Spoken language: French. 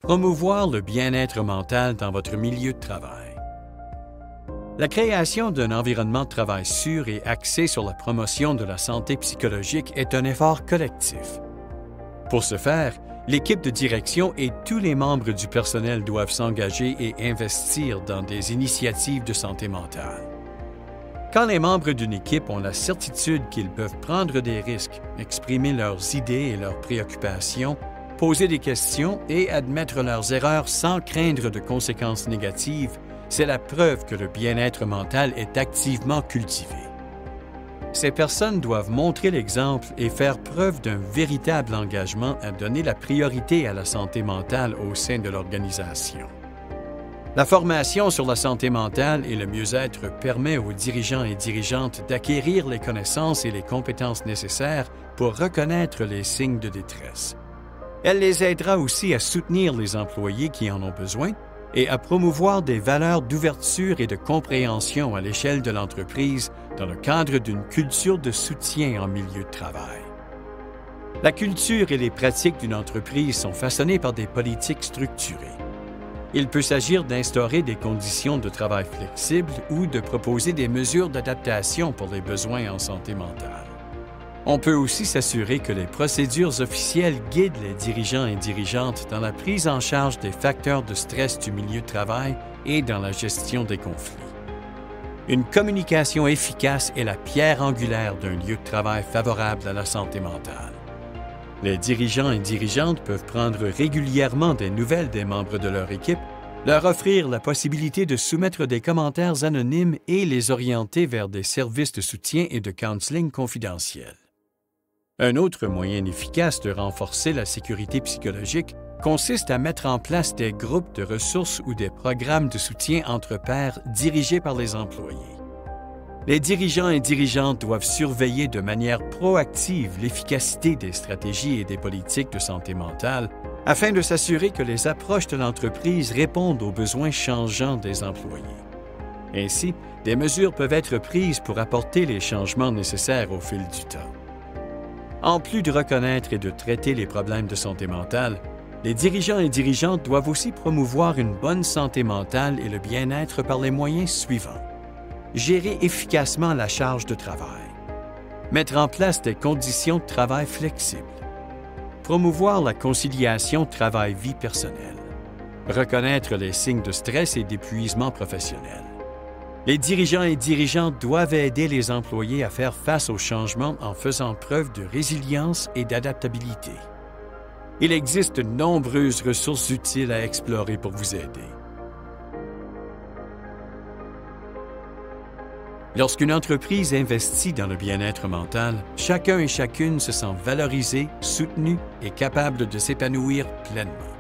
Promouvoir le bien-être mental dans votre milieu de travail. La création d'un environnement de travail sûr et axé sur la promotion de la santé psychologique est un effort collectif. Pour ce faire, l'équipe de direction et tous les membres du personnel doivent s'engager et investir dans des initiatives de santé mentale. Quand les membres d'une équipe ont la certitude qu'ils peuvent prendre des risques, exprimer leurs idées et leurs préoccupations, poser des questions et admettre leurs erreurs sans craindre de conséquences négatives, c'est la preuve que le bien-être mental est activement cultivé. Ces personnes doivent montrer l'exemple et faire preuve d'un véritable engagement à donner la priorité à la santé mentale au sein de l'organisation. La formation sur la santé mentale et le mieux-être permet aux dirigeants et dirigeantes d'acquérir les connaissances et les compétences nécessaires pour reconnaître les signes de détresse. Elle les aidera aussi à soutenir les employés qui en ont besoin et à promouvoir des valeurs d'ouverture et de compréhension à l'échelle de l'entreprise dans le cadre d'une culture de soutien en milieu de travail. La culture et les pratiques d'une entreprise sont façonnées par des politiques structurées. Il peut s'agir d'instaurer des conditions de travail flexibles ou de proposer des mesures d'adaptation pour les besoins en santé mentale. On peut aussi s'assurer que les procédures officielles guident les dirigeants et dirigeantes dans la prise en charge des facteurs de stress du milieu de travail et dans la gestion des conflits. Une communication efficace est la pierre angulaire d'un lieu de travail favorable à la santé mentale. Les dirigeants et dirigeantes peuvent prendre régulièrement des nouvelles des membres de leur équipe, leur offrir la possibilité de soumettre des commentaires anonymes et les orienter vers des services de soutien et de counseling confidentiels. Un autre moyen efficace de renforcer la sécurité psychologique consiste à mettre en place des groupes de ressources ou des programmes de soutien entre pairs dirigés par les employés. Les dirigeants et dirigeantes doivent surveiller de manière proactive l'efficacité des stratégies et des politiques de santé mentale afin de s'assurer que les approches de l'entreprise répondent aux besoins changeants des employés. Ainsi, des mesures peuvent être prises pour apporter les changements nécessaires au fil du temps. En plus de reconnaître et de traiter les problèmes de santé mentale, les dirigeants et dirigeantes doivent aussi promouvoir une bonne santé mentale et le bien-être par les moyens suivants. Gérer efficacement la charge de travail. Mettre en place des conditions de travail flexibles. Promouvoir la conciliation travail-vie personnelle. Reconnaître les signes de stress et d'épuisement professionnel. Les dirigeants et dirigeantes doivent aider les employés à faire face aux changements en faisant preuve de résilience et d'adaptabilité. Il existe de nombreuses ressources utiles à explorer pour vous aider. Lorsqu'une entreprise investit dans le bien-être mental, chacun et chacune se sent valorisé, soutenu et capable de s'épanouir pleinement.